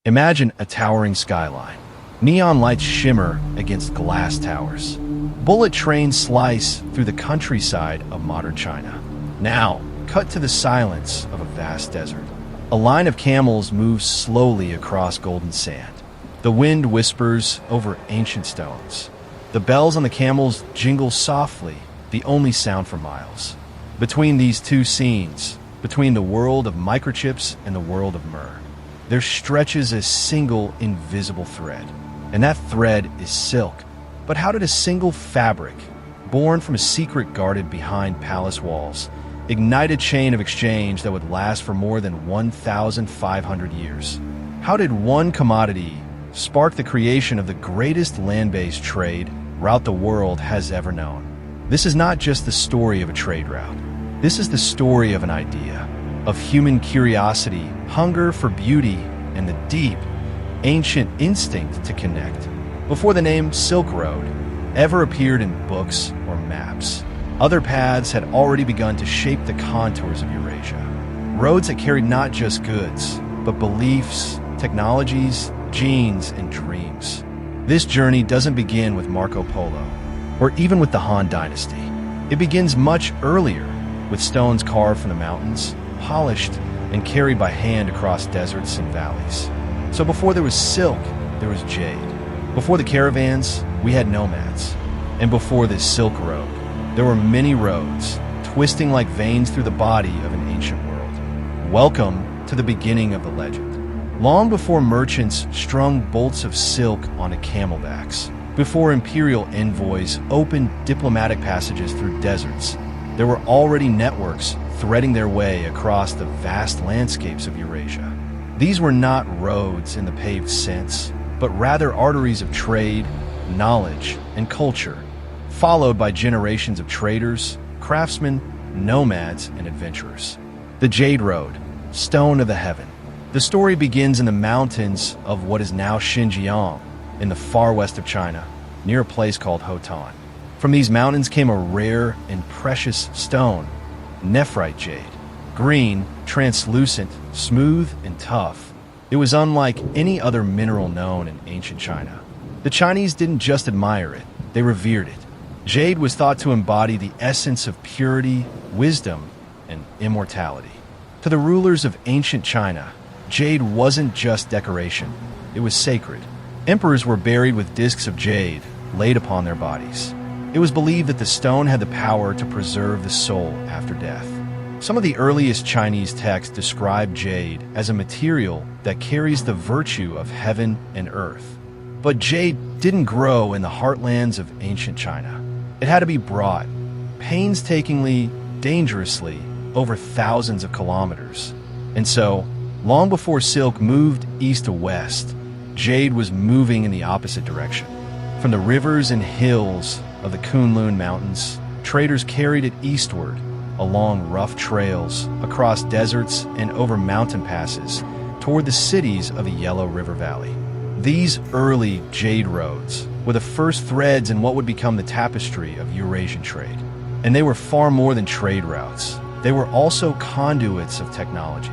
Imagine a towering skyline. Neon lights shimmer against glass towers. Bullet trains slice through the countryside of modern China. Now, cut to the silence of a vast desert. A line of camels moves slowly across golden sand. The wind whispers over ancient stones. The bells on the camels jingle softly, the only sound for miles. Between these two scenes, between the world of microchips and the world of myrrh, there stretches a single invisible thread. And that thread is silk. But how did a single fabric, born from a secret guarded behind palace walls, ignite a chain of exchange that would last for more than 1,500 years? How did one commodity spark the creation of the greatest land-based trade route the world has ever known? This is not just the story of a trade route. This is the story of an idea, of human curiosity, hunger for beauty, and the deep, ancient instinct to connect. Before the name Silk Road ever appeared in books or maps, other paths had already begun to shape the contours of Eurasia. Roads that carried not just goods, but beliefs, technologies, genes, and dreams. This journey doesn't begin with Marco Polo, or even with the Han Dynasty. It begins much earlier, with stones carved from the mountains, polished and carried by hand across deserts and valleys. So before there was silk, there was jade. Before the caravans, we had nomads. And before this Silk Road, there were many roads, twisting like veins through the body of an ancient world. Welcome to the beginning of the legend. Long before merchants strung bolts of silk onto camelbacks, before imperial envoys opened diplomatic passages through deserts, there were already networks threading their way across the vast landscapes of Eurasia. These were not roads in the paved sense, but rather arteries of trade, knowledge, and culture, followed by generations of traders, craftsmen, nomads, and adventurers. The Jade Road, Stone of the Heaven. The story begins in the mountains of what is now Xinjiang, in the far west of China, near a place called Hotan. From these mountains came a rare and precious stone, nephrite jade. Green, translucent, smooth, and tough. It was unlike any other mineral known in ancient China. The Chinese didn't just admire it, they revered it. Jade was thought to embody the essence of purity, wisdom, and immortality. To the rulers of ancient China, jade wasn't just decoration, it was sacred. Emperors were buried with discs of jade laid upon their bodies. It was believed that the stone had the power to preserve the soul after death. Some of the earliest Chinese texts describe jade as a material that carries the virtue of heaven and earth. But jade didn't grow in the heartlands of ancient China. It had to be brought, painstakingly, dangerously, over thousands of kilometers. And so, long before silk moved east to west, jade was moving in the opposite direction. From the rivers and hills of the Kunlun Mountains, traders carried it eastward, along rough trails, across deserts, and over mountain passes, toward the cities of the Yellow River Valley. These early jade roads were the first threads in what would become the tapestry of Eurasian trade. And they were far more than trade routes. They were also conduits of technology.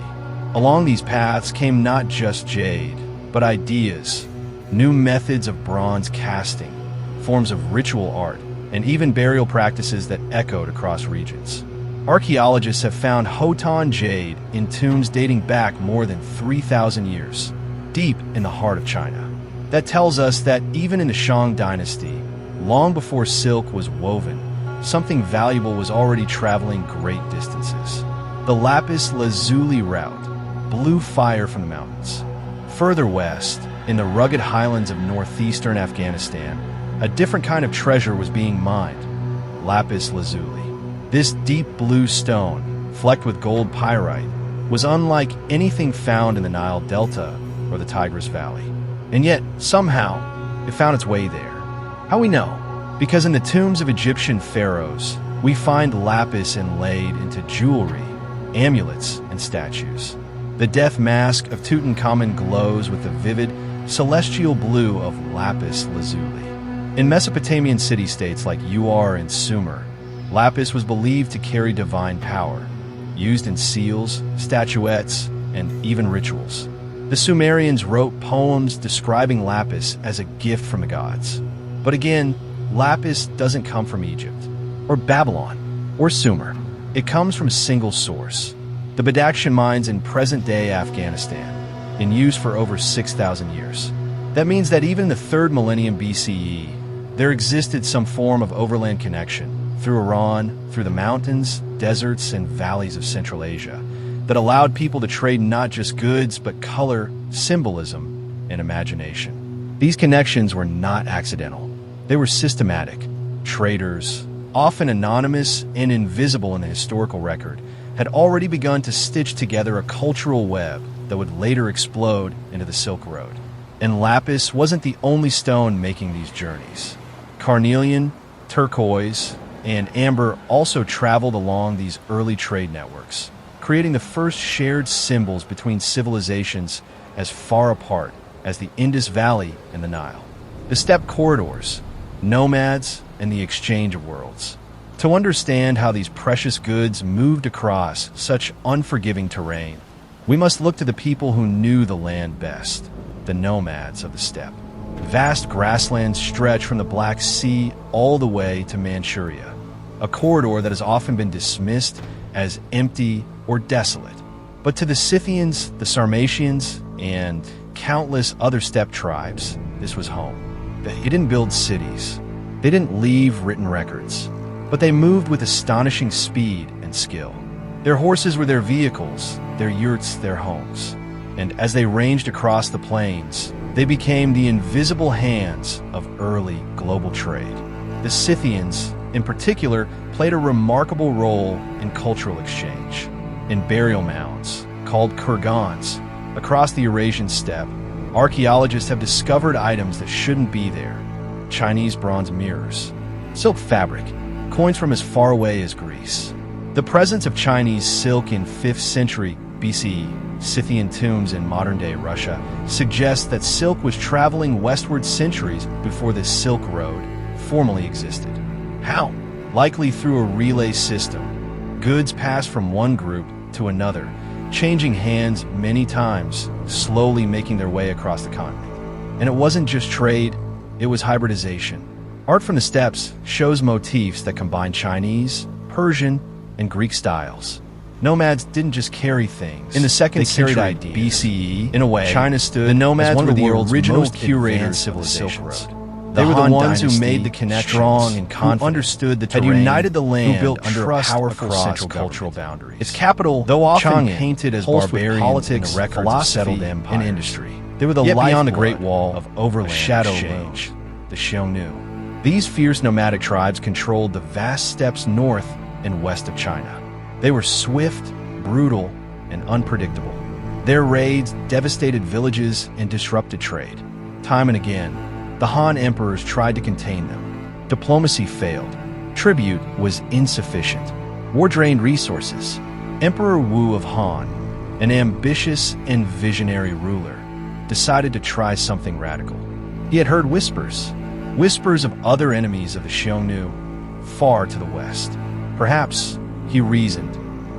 Along these paths came not just jade, but ideas, new methods of bronze casting, forms of ritual art, and even burial practices that echoed across regions. Archaeologists have found Hotan jade in tombs dating back more than 3,000 years, deep in the heart of China. That tells us that even in the Shang dynasty, long before silk was woven, something valuable was already traveling great distances. The lapis lazuli route blew fire from the mountains. Further west, in the rugged highlands of northeastern Afghanistan, a different kind of treasure was being mined, lapis lazuli. This deep blue stone, flecked with gold pyrite, was unlike anything found in the Nile Delta or the Tigris Valley. And yet, somehow, it found its way there. How we know? Because in the tombs of Egyptian pharaohs, we find lapis inlaid into jewelry, amulets, and statues. The death mask of Tutankhamun glows with the vivid, celestial blue of lapis lazuli. In Mesopotamian city-states like Ur and Sumer, lapis was believed to carry divine power, used in seals, statuettes, and even rituals. The Sumerians wrote poems describing lapis as a gift from the gods. But again, lapis doesn't come from Egypt, or Babylon, or Sumer. It comes from a single source: the Badakhshan mines in present-day Afghanistan, in use for over 6,000 years. That means that even in the 3rd millennium BCE, there existed some form of overland connection through Iran, through the mountains, deserts, and valleys of Central Asia that allowed people to trade not just goods, but color, symbolism, and imagination. These connections were not accidental. They were systematic. Traders, often anonymous and invisible in the historical record, had already begun to stitch together a cultural web that would later explode into the Silk Road. And lapis wasn't the only stone making these journeys. Carnelian, turquoise, and amber also traveled along these early trade networks, creating the first shared symbols between civilizations as far apart as the Indus Valley and the Nile. The steppe corridors, nomads, and the exchange of worlds. To understand how these precious goods moved across such unforgiving terrain, we must look to the people who knew the land best, the nomads of the steppe. Vast grasslands stretch from the Black Sea all the way to Manchuria, a corridor that has often been dismissed as empty or desolate. But to the Scythians, the Sarmatians, and countless other steppe tribes, this was home. They didn't build cities. They didn't leave written records. But they moved with astonishing speed and skill. Their horses were their vehicles, their yurts their homes. And as they ranged across the plains, they became the invisible hands of early global trade. The Scythians, in particular, played a remarkable role in cultural exchange. In burial mounds, called kurgans, across the Eurasian steppe, archaeologists have discovered items that shouldn't be there. Chinese bronze mirrors, silk fabric, coins from as far away as Greece. The presence of Chinese silk in 5th century BCE, Scythian tombs in modern-day Russia, suggests that silk was traveling westward centuries before the Silk Road formally existed. How? Likely through a relay system. Goods passed from one group to another, changing hands many times, slowly making their way across the continent. And it wasn't just trade, it was hybridization. Art from the steppes shows motifs that combine Chinese, Persian, and Greek styles. Nomads didn't just carry things. In the 2nd century BCE, in a way, China stood. The nomads were the original curators civilizations. They were the ones who made the connection, strong and confident, who understood the terrain, had united the land, who built under powerful central cultural boundaries. Its capital, though often painted as barbarian politics, records settled empire and industry, they were the life beyond the Great Wall of overland shadow exchange, the Xiongnu. These fierce nomadic tribes controlled the vast steppes north and west of China. They were swift, brutal, and unpredictable. Their raids devastated villages and disrupted trade. Time and again, the Han emperors tried to contain them. Diplomacy failed. Tribute was insufficient. War drained resources. Emperor Wu of Han, an ambitious and visionary ruler, decided to try something radical. He had heard whispers of other enemies of the Xiongnu far to the west. Perhaps, he reasoned,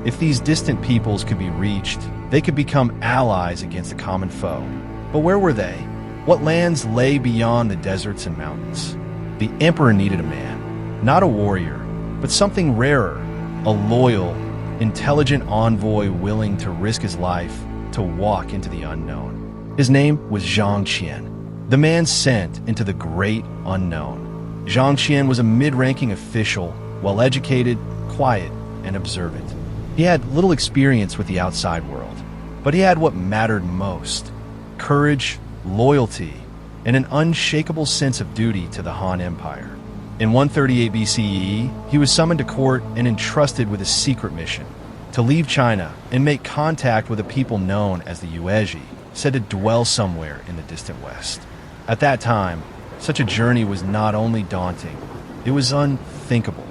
if these distant peoples could be reached, they could become allies against a common foe. But where were they? What lands lay beyond the deserts and mountains? The emperor needed a man, not a warrior, but something rarer, a loyal, intelligent envoy willing to risk his life to walk into the unknown. His name was Zhang Qian, the man sent into the great unknown. Zhang Qian was a mid-ranking official, well-educated, quiet, and observant. He had little experience with the outside world, but he had what mattered most: courage, loyalty, and an unshakable sense of duty to the Han Empire. In 138 BCE, he was summoned to court and entrusted with a secret mission: to leave China and make contact with a people known as the Yuezhi, said to dwell somewhere in the distant west. At that time, such a journey was not only daunting, it was unthinkable.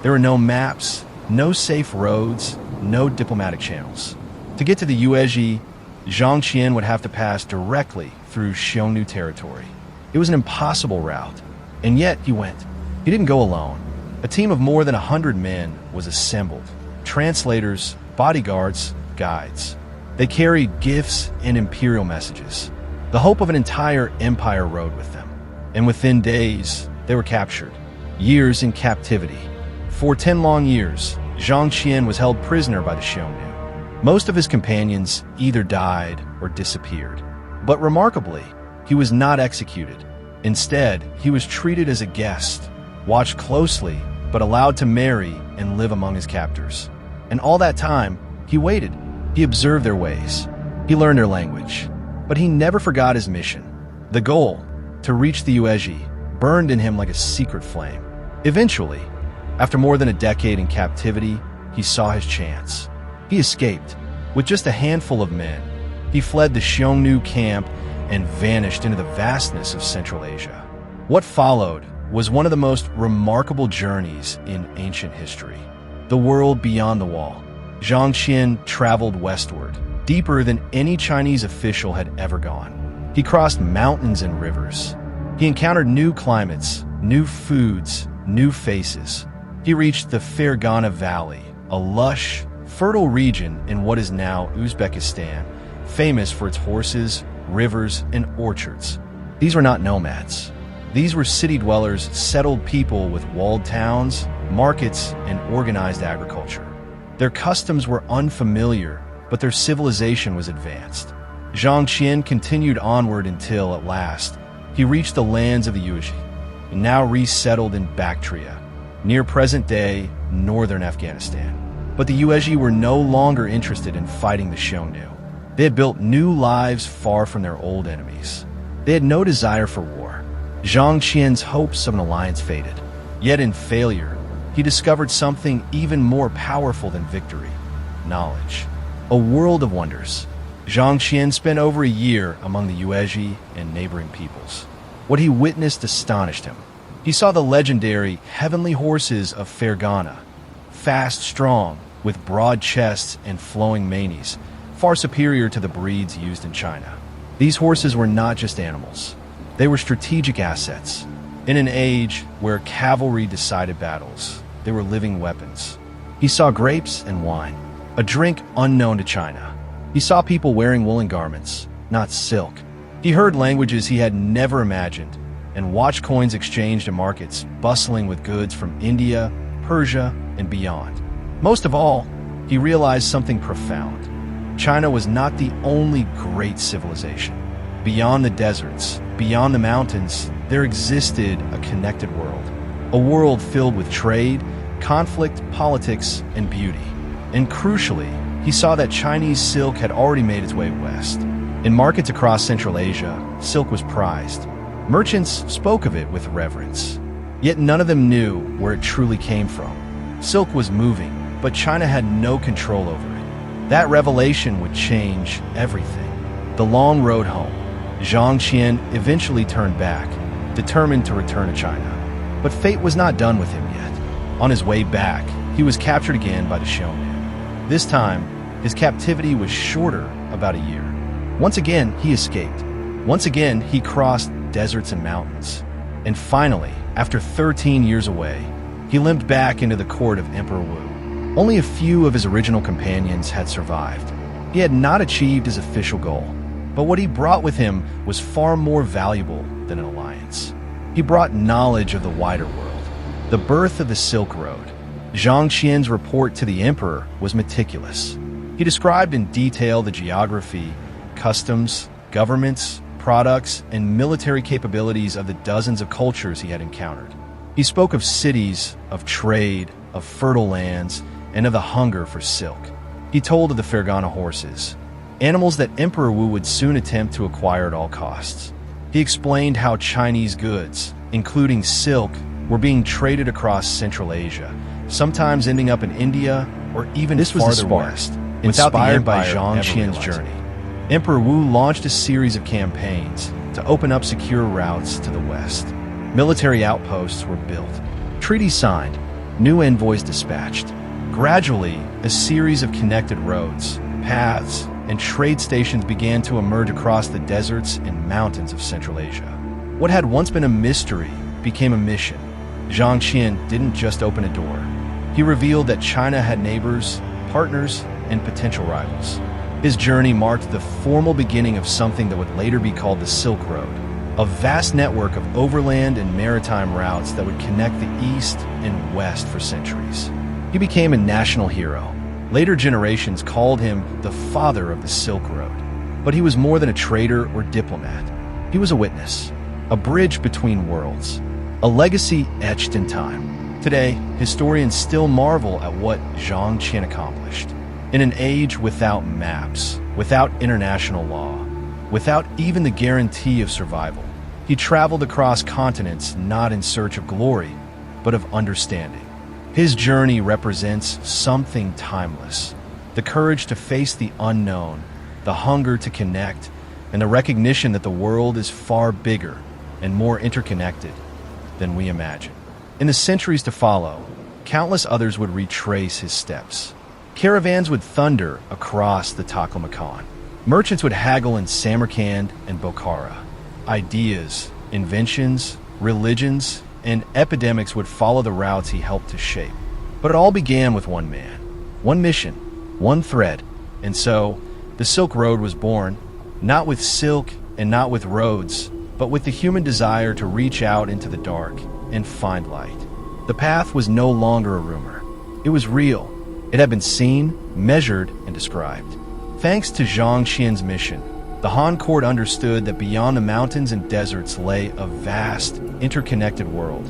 There were no maps, no safe roads, no diplomatic channels. To get to the Yuezhi, Zhang Qian would have to pass directly through Xiongnu territory. It was an impossible route, and yet he went. He didn't go alone. A team of more than 100 men was assembled: translators, bodyguards, guides. They carried gifts and imperial messages. The hope of an entire empire rode with them. And within days, they were captured. Years in captivity. For 10 long years, Zhang Qian was held prisoner by the Xiongnu. Most of his companions either died or disappeared. But remarkably, he was not executed. Instead, he was treated as a guest, watched closely, but allowed to marry and live among his captors. And all that time, he waited. He observed their ways. He learned their language. But he never forgot his mission. The goal, to reach the Yuezhi, burned in him like a secret flame. Eventually, after more than a decade in captivity, he saw his chance. He escaped. With just a handful of men, he fled the Xiongnu camp and vanished into the vastness of Central Asia. What followed was one of the most remarkable journeys in ancient history. The world beyond the wall. Zhang Qian traveled westward, deeper than any Chinese official had ever gone. He crossed mountains and rivers. He encountered new climates, new foods, new faces. He reached the Fergana Valley, a lush, fertile region in what is now Uzbekistan, famous for its horses, rivers, and orchards. These were not nomads. These were city dwellers, settled people with walled towns, markets, and organized agriculture. Their customs were unfamiliar, but their civilization was advanced. Zhang Qian continued onward until, at last, he reached the lands of the Yuezhi, and now resettled in Bactria, near present-day northern Afghanistan. But the Yuezhi were no longer interested in fighting the Xiongnu. They had built new lives far from their old enemies. They had no desire for war. Zhang Qian's hopes of an alliance faded. Yet in failure, he discovered something even more powerful than victory: knowledge. A world of wonders. Zhang Qian spent over a year among the Yuezhi and neighboring peoples. What he witnessed astonished him. He saw the legendary heavenly horses of Fergana, fast, strong, with broad chests and flowing manes, far superior to the breeds used in China. These horses were not just animals. They were strategic assets. In an age where cavalry decided battles, they were living weapons. He saw grapes and wine, a drink unknown to China. He saw people wearing woolen garments, not silk. He heard languages he had never imagined, and watched coins exchanged in markets bustling with goods from India, Persia, and beyond. Most of all, he realized something profound. China was not the only great civilization. Beyond the deserts, beyond the mountains, there existed a connected world. A world filled with trade, conflict, politics, and beauty. And crucially, he saw that Chinese silk had already made its way west. In markets across Central Asia, silk was prized. Merchants spoke of it with reverence. Yet none of them knew where it truly came from. Silk was moving, but China had no control over it. That revelation would change everything. The long road home. Zhang Qian eventually turned back, determined to return to China. But fate was not done with him yet. On his way back, he was captured again by the Xiongnu. This time, his captivity was shorter, about a year. Once again, he escaped. Once again, he crossed deserts and mountains. And finally, after 13 years away, he limped back into the court of Emperor Wu. Only a few of his original companions had survived. He had not achieved his official goal, but what he brought with him was far more valuable than an alliance. He brought knowledge of the wider world, the birth of the Silk Road. Zhang Qian's report to the emperor was meticulous. He described in detail the geography, customs, governments, products, and military capabilities of the dozens of cultures he had encountered. He spoke of cities, of trade, of fertile lands, and of the hunger for silk. He told of the Fergana horses, animals that Emperor Wu would soon attempt to acquire at all costs. He explained how Chinese goods, including silk, were being traded across Central Asia, sometimes ending up in India or even farther west, inspired by Zhang Qian's journey. Emperor Wu launched a series of campaigns to open up secure routes to the west. Military outposts were built, treaties signed, new envoys dispatched. Gradually, a series of connected roads, paths, and trade stations began to emerge across the deserts and mountains of Central Asia. What had once been a mystery became a mission. Zhang Qian didn't just open a door. He revealed that China had neighbors, partners, and potential rivals. His journey marked the formal beginning of something that would later be called the Silk Road, a vast network of overland and maritime routes that would connect the East and West for centuries. He became a national hero. Later generations called him the father of the Silk Road. But he was more than a trader or diplomat. He was a witness, a bridge between worlds, a legacy etched in time. Today, historians still marvel at what Zhang Qian accomplished. In an age without maps, without international law, without even the guarantee of survival, he traveled across continents not in search of glory, but of understanding. His journey represents something timeless: the courage to face the unknown, the hunger to connect, and the recognition that the world is far bigger and more interconnected than we imagine. In the centuries to follow, countless others would retrace his steps. Caravans would thunder across the Taklamakan. Merchants would haggle in Samarkand and Bokhara. Ideas, inventions, religions, and epidemics would follow the routes he helped to shape. But it all began with one man, one mission, one thread. And so, the Silk Road was born, not with silk and not with roads, but with the human desire to reach out into the dark and find light. The path was no longer a rumor. It was real. It had been seen, measured, and described. Thanks to Zhang Qian's mission, the Han court understood that beyond the mountains and deserts lay a vast, interconnected world,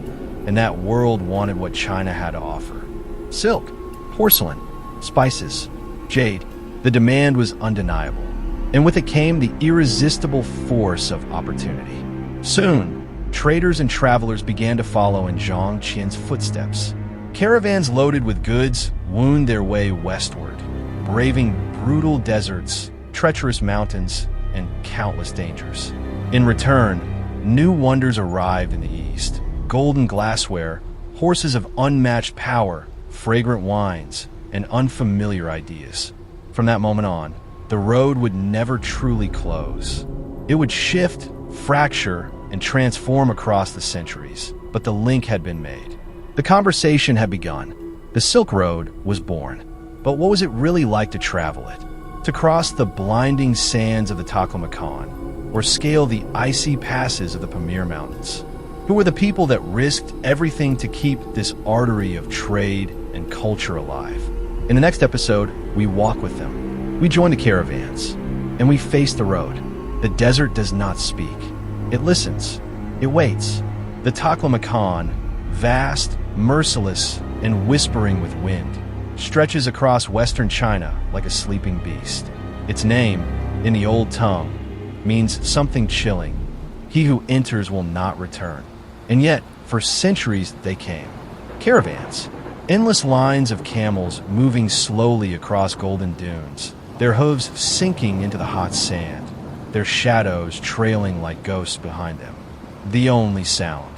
and that world wanted what China had to offer. Silk, porcelain, spices, jade. The demand was undeniable, and with it came the irresistible force of opportunity. Soon, traders and travelers began to follow in Zhang Qian's footsteps. Caravans loaded with goods wound their way westward, braving brutal deserts, treacherous mountains, and countless dangers. In return, new wonders arrived in the east: golden glassware, horses of unmatched power, fragrant wines, and unfamiliar ideas. From that moment on, the road would never truly close. It would shift, fracture, and transform across the centuries, but the link had been made. The conversation had begun. The Silk Road was born. But what was it really like to travel it? To cross the blinding sands of the Taklamakan, or scale the icy passes of the Pamir Mountains? Who were the people that risked everything to keep this artery of trade and culture alive? In the next episode, we walk with them. We join the caravans, and we face the road. The desert does not speak. It listens. It waits. The Taklamakan, vast, merciless, and whispering with wind, stretches across western China like a sleeping beast. Its name, in the old tongue, means something chilling. He who enters will not return. And yet, for centuries they came. Caravans, endless lines of camels moving slowly across golden dunes, their hooves sinking into the hot sand, their shadows trailing like ghosts behind them. The only sound,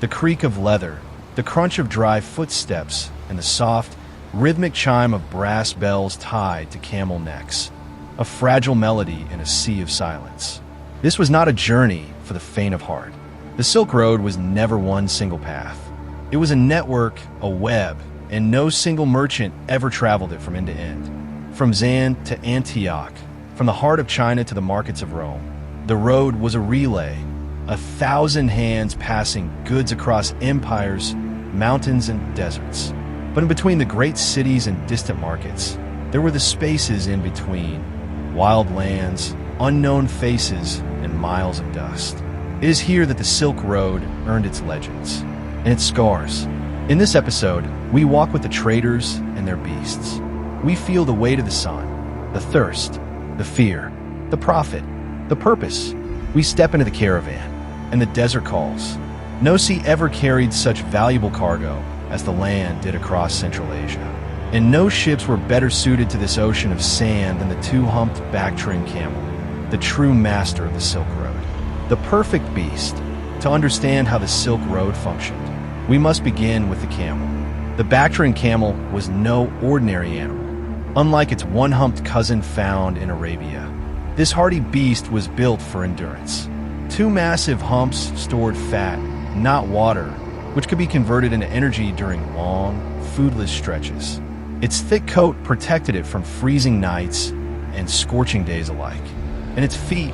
the creak of leather, the crunch of dry footsteps, and the soft, rhythmic chime of brass bells tied to camel necks, a fragile melody in a sea of silence. This was not a journey for the faint of heart. The Silk Road was never one single path. It was a network, a web, and no single merchant ever traveled it from end to end. From Zan to Antioch, from the heart of China to the markets of Rome, the road was a relay, 1,000 hands passing goods across empires, mountains, and deserts. But in between the great cities and distant markets, there were the spaces in between, wild lands, unknown faces, and miles of dust. It is here that the Silk Road earned its legends and its scars. In this episode, we walk with the traders and their beasts. We feel the weight of the sun, the thirst, the fear, the profit, the purpose. We step into the caravan, and the desert calls. No sea ever carried such valuable cargo as the land did across Central Asia. And no ships were better suited to this ocean of sand than the two-humped back-trained camel, the true master of the Silk Road. The perfect beast. To understand how the Silk Road functioned, we must begin with the camel. The back-trained camel was no ordinary animal. Unlike its one-humped cousin found in Arabia, this hardy beast was built for endurance. Two massive humps stored fat, not water, which could be converted into energy during long, foodless stretches. Its thick coat protected it from freezing nights and scorching days alike. And its feet,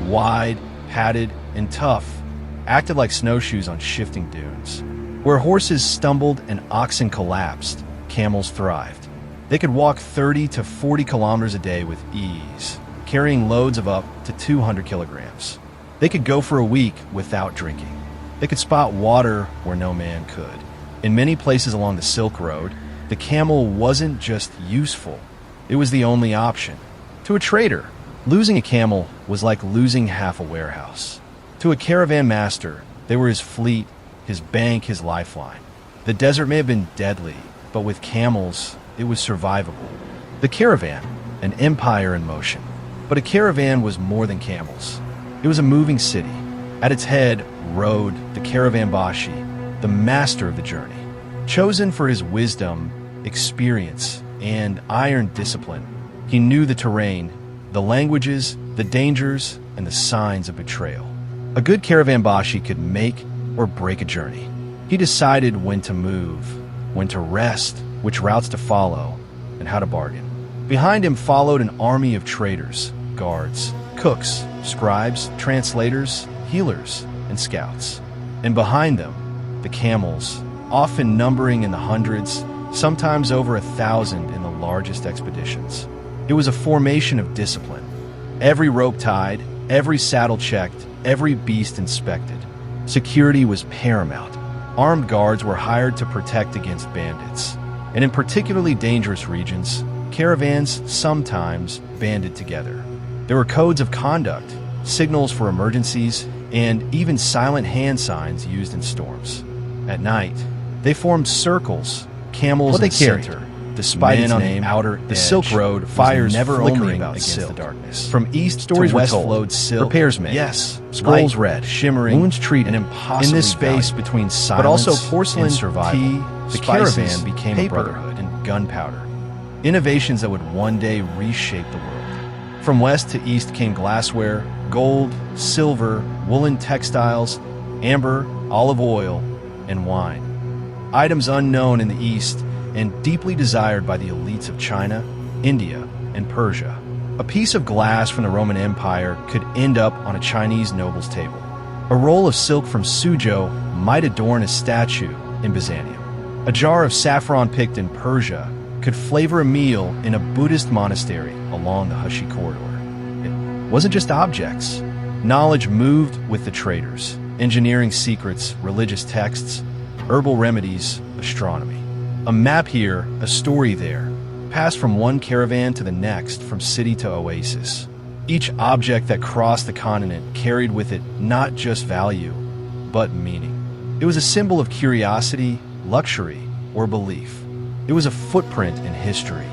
wide, padded, and tough, acted like snowshoes on shifting dunes. Where horses stumbled and oxen collapsed, camels thrived. They could walk 30 to 40 kilometers a day with ease, carrying loads of up to 200 kilograms. They could go for a week without drinking. They could spot water where no man could. In many places along the Silk Road, the camel wasn't just useful, it was the only option. To a trader, losing a camel was like losing half a warehouse. To a caravan master, they were his fleet, his bank, his lifeline. The desert may have been deadly, but with camels, it was survivable. The caravan, an empire in motion. But a caravan was more than camels. It was a moving city. At its head rode the caravanbashi, the master of the journey. Chosen for his wisdom, experience, and iron discipline, he knew the terrain, the languages, the dangers, and the signs of betrayal. A good caravanbashi could make or break a journey. He decided when to move, when to rest, which routes to follow, and how to bargain. Behind him followed an army of traders, guards, cooks, scribes, translators, healers, and scouts. And behind them, the camels, often numbering in the hundreds, sometimes over 1,000 in the largest expeditions. It was a formation of discipline. Every rope tied, every saddle checked, every beast inspected. Security was paramount. Armed guards were hired to protect against bandits. And in particularly dangerous regions, caravans sometimes banded together. There were codes of conduct, signals for emergencies, and even silent hand signs used in storms. At night, they formed circles, camels in the center. Despite its name, the Silk Road fires never flickering against the darkness. From east to west flowed silk, repairs made, scrolls read, shimmering, wounds treated, and impossibly in this space between silence but also porcelain, and survival, tea, the caravan became a brotherhood, and gunpowder, innovations that would one day reshape the world. From west to east came glassware, gold, silver, woolen textiles, amber, olive oil, and wine. Items unknown in the east and deeply desired by the elites of China, India, and Persia. A piece of glass from the Roman Empire could end up on a Chinese noble's table. A roll of silk from Suzhou might adorn a statue in Byzantium. A jar of saffron picked in Persia could flavor a meal in a Buddhist monastery along the Hushi corridor. It wasn't just objects. Knowledge moved with the traders, engineering secrets, religious texts, herbal remedies, astronomy. A map here, a story there, passed from one caravan to the next, from city to oasis. Each object that crossed the continent carried with it not just value, but meaning. It was a symbol of curiosity, luxury, or belief. It was a footprint in history,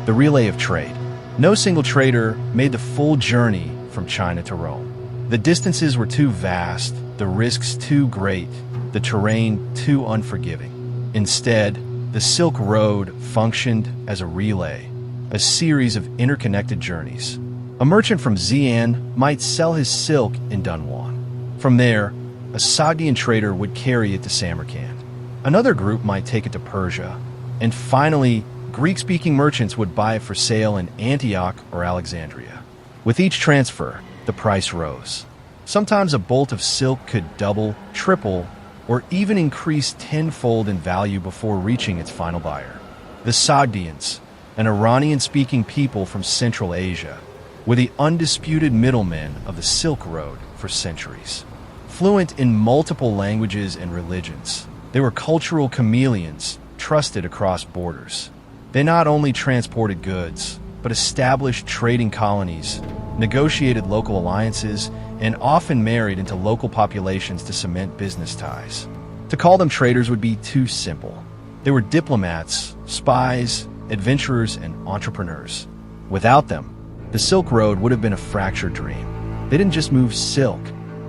the relay of trade. No single trader made the full journey from China to Rome. The distances were too vast, the risks too great, the terrain too unforgiving. Instead, the Silk Road functioned as a relay, a series of interconnected journeys. A merchant from Xi'an might sell his silk in Dunhuan. From there, a Sogdian trader would carry it to Samarkand. Another group might take it to Persia. And finally, Greek-speaking merchants would buy it for sale in Antioch or Alexandria. With each transfer, the price rose. Sometimes a bolt of silk could double, triple, or even increase tenfold in value before reaching its final buyer. The Sogdians, an Iranian-speaking people from Central Asia, were the undisputed middlemen of the Silk Road for centuries. Fluent in multiple languages and religions, they were cultural chameleons trusted across borders. They not only transported goods, but established trading colonies, negotiated local alliances, and often married into local populations to cement business ties. To call them traders would be too simple. They were diplomats, spies, adventurers, and entrepreneurs. Without them, the Silk Road would have been a fractured dream. They didn't just move silk,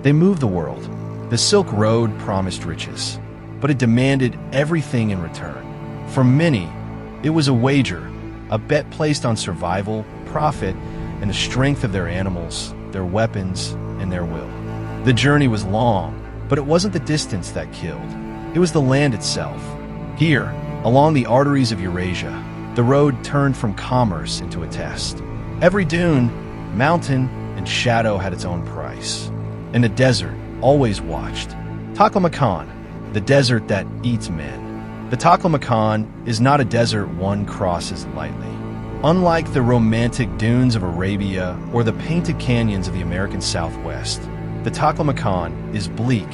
they moved the world. The Silk Road promised riches, but it demanded everything in return. For many, it was a wager, a bet placed on survival, profit, and the strength of their animals, their weapons, and their will. The journey was long, but it wasn't the distance that killed. It was the land itself. Here, along the arteries of Eurasia, the road turned from commerce into a test. Every dune, mountain, and shadow had its own price. And the desert always watched. Taklamakan, the desert that eats men. The Taklamakan is not a desert one crosses lightly. Unlike the romantic dunes of Arabia or the painted canyons of the American Southwest, the Taklamakan is bleak,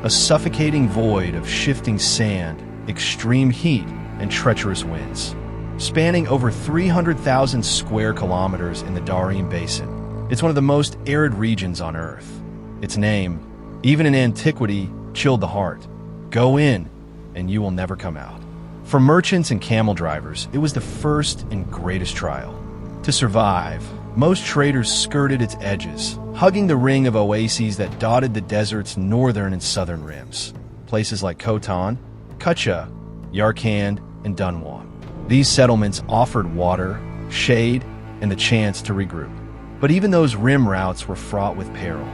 a suffocating void of shifting sand, extreme heat, and treacherous winds. Spanning over 300,000 square kilometers in the Darien Basin, it's one of the most arid regions on Earth. Its name, even in antiquity, chilled the heart. Go in, and you will never come out. For merchants and camel drivers, it was the first and greatest trial. To survive, most traders skirted its edges, hugging the ring of oases that dotted the desert's northern and southern rims. Places like Khotan, Kutcha, Yarkand, and Dunwan. These settlements offered water, shade, and the chance to regroup. But even those rim routes were fraught with peril.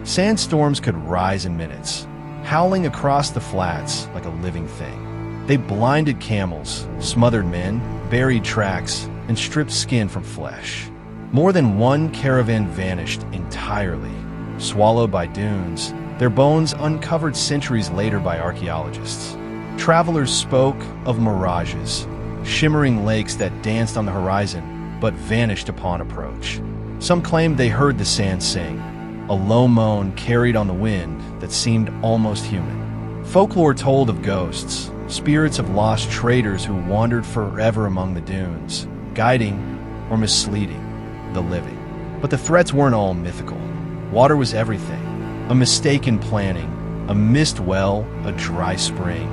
Sandstorms could rise in minutes, howling across the flats like a living thing. They blinded camels, smothered men, buried tracks, and stripped skin from flesh. More than one caravan vanished entirely, swallowed by dunes, their bones uncovered centuries later by archaeologists. Travelers spoke of mirages, shimmering lakes that danced on the horizon but vanished upon approach. Some claimed they heard the sand sing, a low moan carried on the wind that seemed almost human. Folklore told of ghosts, spirits of lost traders who wandered forever among the dunes, guiding or misleading the living. But the threats weren't all mythical. Water was everything. A mistake in planning, a missed well, a dry spring,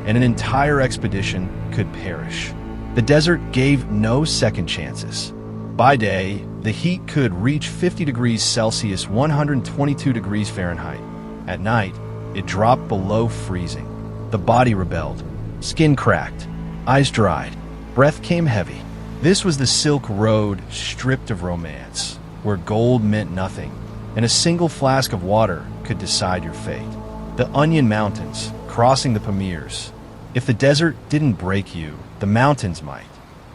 and an entire expedition could perish. The desert gave no second chances. By day, the heat could reach 50 degrees Celsius, 122 degrees Fahrenheit. At night, it dropped below freezing. The body rebelled. Skin cracked. Eyes dried. Breath came heavy. This was the Silk Road stripped of romance, where gold meant nothing, and a single flask of water could decide your fate. The Onion Mountains, crossing the Pamirs. If the desert didn't break you, the mountains might.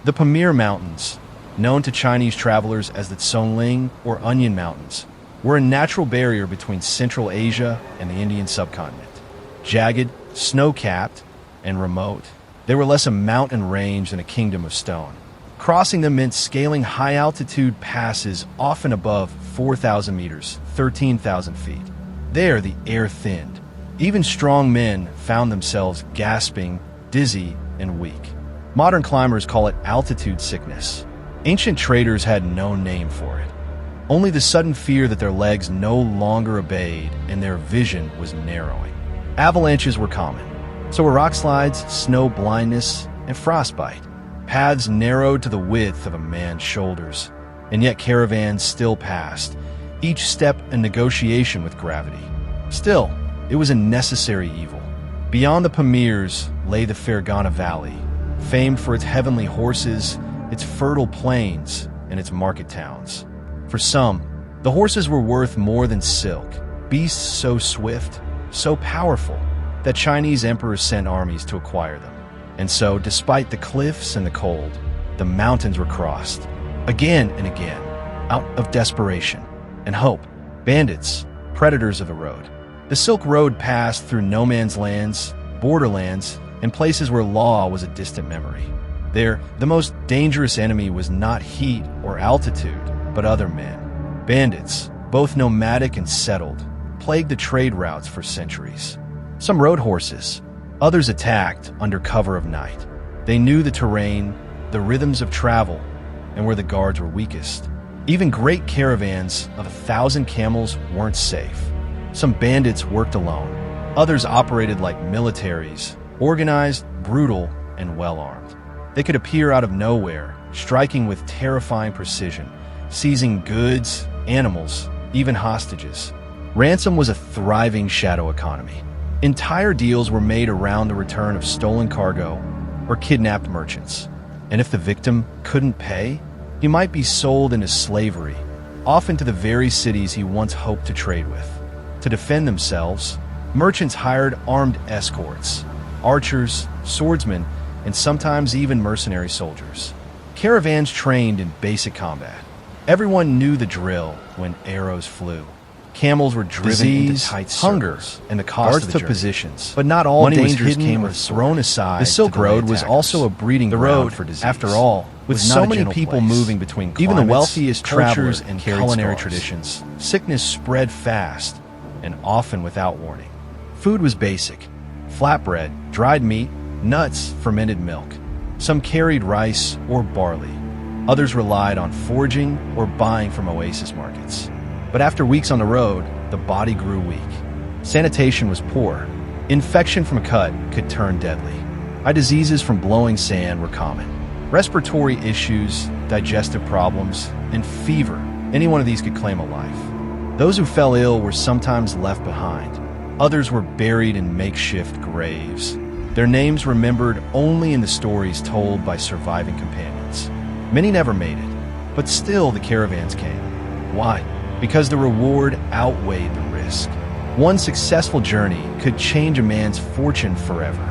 The Pamir Mountains, known to Chinese travelers as the Tsongling or Onion Mountains, were a natural barrier between Central Asia and the Indian subcontinent. Jagged, snow-capped, and remote, they were less a mountain range than a kingdom of stone. Crossing them meant scaling high-altitude passes often above 4,000 meters, 13,000 feet. There, the air thinned. Even strong men found themselves gasping, dizzy, and weak. Modern climbers call it altitude sickness. Ancient traders had no name for it. Only the sudden fear that their legs no longer obeyed and their vision was narrowing. Avalanches were common. So were rock slides, snow blindness, and frostbite. Paths narrowed to the width of a man's shoulders, and yet caravans still passed, each step a negotiation with gravity. Still, it was a necessary evil. Beyond the Pamirs lay the Fergana Valley, famed for its heavenly horses, its fertile plains, and its market towns. For some, the horses were worth more than silk, beasts so swift, so powerful, that Chinese emperors sent armies to acquire them. And so, despite the cliffs and the cold, the mountains were crossed, again and again, out of desperation and hope. Bandits, predators of the road. The Silk Road passed through no man's lands, borderlands, and places where law was a distant memory. There, the most dangerous enemy was not heat or altitude, but other men. Bandits, both nomadic and settled, plagued the trade routes for centuries. Some rode horses, others attacked under cover of night. They knew the terrain, the rhythms of travel, and where the guards were weakest. Even great caravans of 1,000 camels weren't safe. Some bandits worked alone. Others operated like militaries, organized, brutal, and well-armed. They could appear out of nowhere, striking with terrifying precision, seizing goods, animals, even hostages. Ransom was a thriving shadow economy. Entire deals were made around the return of stolen cargo or kidnapped merchants. And if the victim couldn't pay, he might be sold into slavery, often to the very cities he once hoped to trade with. To defend themselves, merchants hired armed escorts, archers, swordsmen, and sometimes even mercenary soldiers. Caravans trained in basic combat, Everyone knew the drill when arrows flew. Camels were driven into tight hunger, circles, and the cost guards of the took journey. positions. But not all Money was dangers hidden came or with thrown aside. The Silk to delay Road was attackers. also a breeding the ground road, for disease. after all, With was so not a many gentle people place. moving between Even the climates, wealthiest cultures, travelers and and carried culinary scars. traditions. Sickness spread fast, and often without warning. Food was basic: flatbread, dried meat, nuts, fermented milk. Some carried rice or barley. Others relied on foraging or buying from oasis markets. But after weeks on the road, the body grew weak. Sanitation was poor. Infection from a cut could turn deadly. Eye diseases from blowing sand were common. Respiratory issues, digestive problems, and fever, any one of these could claim a life. Those who fell ill were sometimes left behind. Others were buried in makeshift graves. Their names remembered only in the stories told by surviving companions. Many never made it, but still the caravans came. Why? Because the reward outweighed the risk. One successful journey could change a man's fortune forever.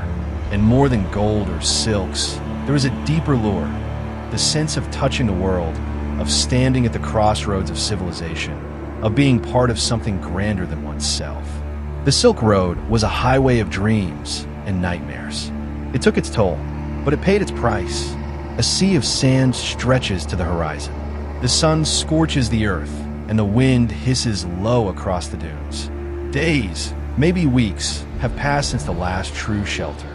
And more than gold or silks, there was a deeper lure, the sense of touching the world, of standing at the crossroads of civilization, of being part of something grander than oneself. The Silk Road was a highway of dreams and nightmares. It took its toll, but it paid its price. A sea of sand stretches to the horizon. The sun scorches the earth, and the wind hisses low across the dunes. Days, maybe weeks, have passed since the last true shelter.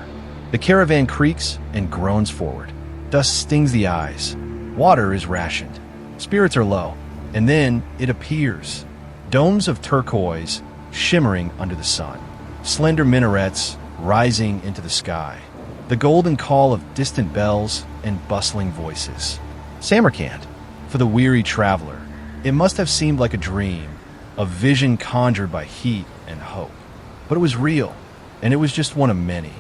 The caravan creaks and groans forward. Dust stings the eyes. Water is rationed. Spirits are low. And then it appears. Domes of turquoise shimmering under the sun. Slender minarets rising into the sky. The golden call of distant bells and bustling voices. Samarkand, for the weary traveler, it must have seemed like a dream, a vision conjured by heat and hope. But it was real, and it was just one of many.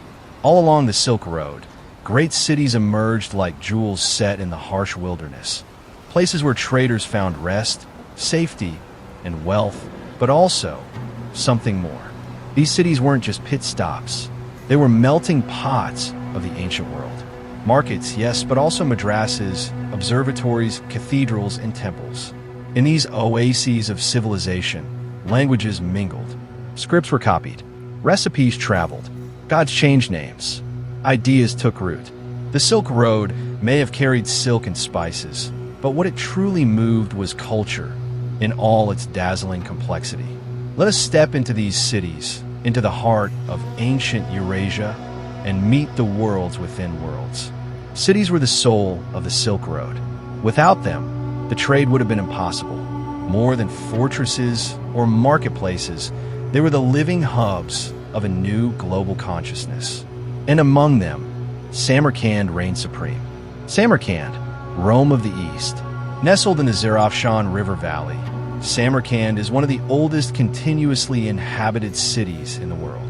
All along the Silk Road, great cities emerged like jewels set in the harsh wilderness. Places where traders found rest, safety, and wealth, but also something more. These cities weren't just pit stops. They were melting pots of the ancient world. Markets, yes, but also madrasas, observatories, cathedrals, and temples. In these oases of civilization, languages mingled. Scripts were copied. Recipes traveled. Gods changed names. Ideas took root. The Silk Road may have carried silk and spices, but what it truly moved was culture in all its dazzling complexity. Let us step into these cities, into the heart of ancient Eurasia, and meet the worlds within worlds. Cities were the soul of the Silk Road. Without them, the trade would have been impossible. More than fortresses or marketplaces, they were the living hubs of a new global consciousness. And among them, Samarkand reigned supreme. Samarkand, Rome of the East. Nestled in the Zarafshan River Valley, Samarkand is one of the oldest continuously inhabited cities in the world.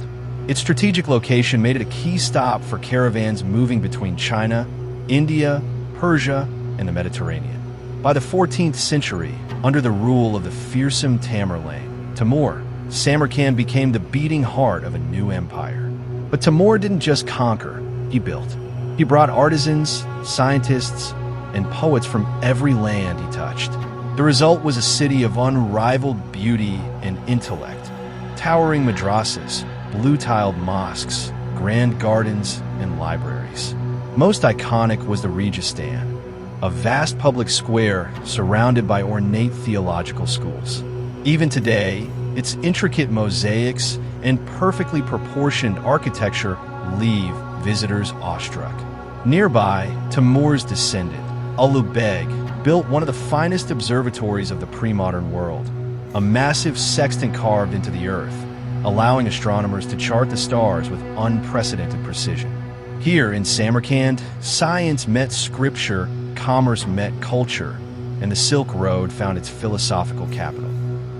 Its strategic location made it a key stop for caravans moving between China, India, Persia, and the Mediterranean. By the 14th century, under the rule of the fearsome Tamerlane, Timur, Samarkand became the beating heart of a new empire. But Timur didn't just conquer, he built. He brought artisans, scientists, and poets from every land he touched. The result was a city of unrivaled beauty and intellect. Towering madrasas, blue-tiled mosques, grand gardens, and libraries. Most iconic was the Registan, a vast public square surrounded by ornate theological schools. Even today, its intricate mosaics and perfectly proportioned architecture leave visitors awestruck. Nearby, Timur's descendant, Ulugh built one of the finest observatories of the pre-modern world, a massive sextant carved into the earth, allowing astronomers to chart the stars with unprecedented precision. Here in Samarkand, science met scripture, commerce met culture, and the Silk Road found its philosophical capital.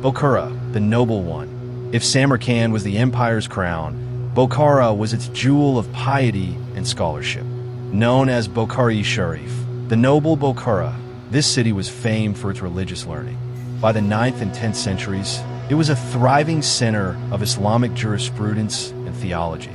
Bokhara, the noble one. If Samarkand was the empire's crown, Bokhara was its jewel of piety and scholarship. Known as Bokhara-i-Sharif, the noble Bokhara, this city was famed for its religious learning. By the 9th and 10th centuries, it was a thriving center of Islamic jurisprudence and theology.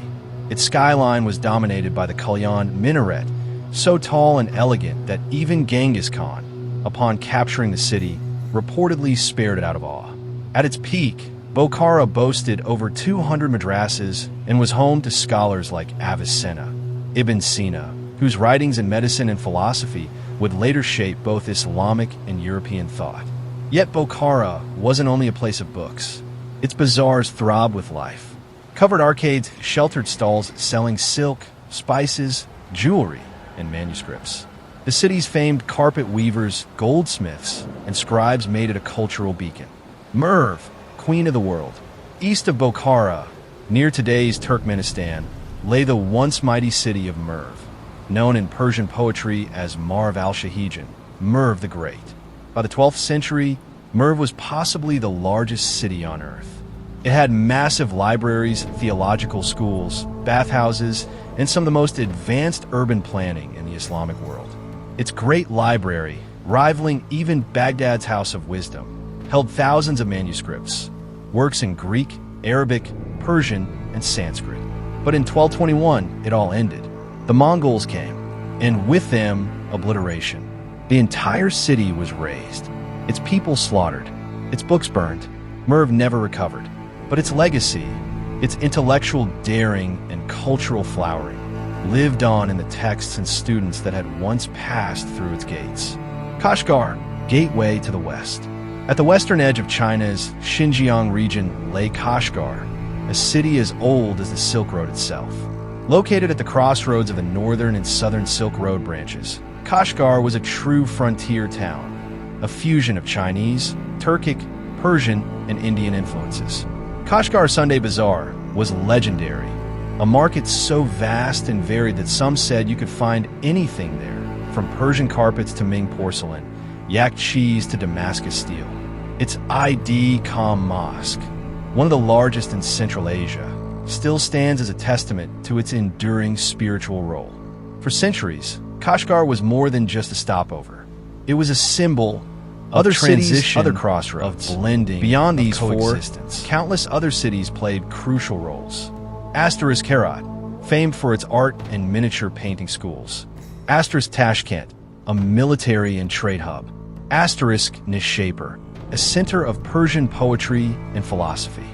Its skyline was dominated by the Kalyan minaret, so tall and elegant that even Genghis Khan, upon capturing the city, reportedly spared it out of awe. At its peak, Bokhara boasted over 200 madrasas and was home to scholars like Avicenna, Ibn Sina, whose writings in medicine and philosophy would later shape both Islamic and European thought. Yet Bokhara wasn't only a place of books. Its bazaars throbbed with life. Covered arcades sheltered stalls selling silk, spices, jewelry, and manuscripts. The city's famed carpet weavers, goldsmiths, and scribes made it a cultural beacon. Merv, queen of the world. East of Bokhara, near today's Turkmenistan, lay the once mighty city of Merv, known in Persian poetry as Marv al-Shahijan, Merv the Great. By the 12th century, Merv was possibly the largest city on earth. It had massive libraries, theological schools, bathhouses, and some of the most advanced urban planning in the Islamic world. Its great library, rivaling even Baghdad's House of Wisdom, held thousands of manuscripts, works in Greek, Arabic, Persian, and Sanskrit. But in 1221, it all ended. The Mongols came, and with them, obliteration. The entire city was razed, its people slaughtered, its books burned. Merv never recovered. But its legacy, its intellectual daring and cultural flowering, lived on in the texts and students that had once passed through its gates. Kashgar, gateway to the west. At the western edge of China's Xinjiang region lay Kashgar, a city as old as the Silk Road itself. Located at the crossroads of the northern and southern Silk Road branches, Kashgar was a true frontier town, a fusion of Chinese, Turkic, Persian, and Indian influences. Kashgar Sunday Bazaar was legendary, a market so vast and varied that some said you could find anything there, from Persian carpets to Ming porcelain, yak cheese to Damascus steel. Its ID Qam Mosque, one of the largest in Central Asia, still stands as a testament to its enduring spiritual role. For centuries, Kashgar was more than just a stopover. It was a symbol of Other transition, cities, other crossroads, of blending. beyond of these four, coexistence. Countless other cities played crucial roles. Asterisk Herat, famed for its art and miniature painting schools. Asterisk Tashkent, a military and trade hub. Asterisk Nishapur, a center of Persian poetry and philosophy.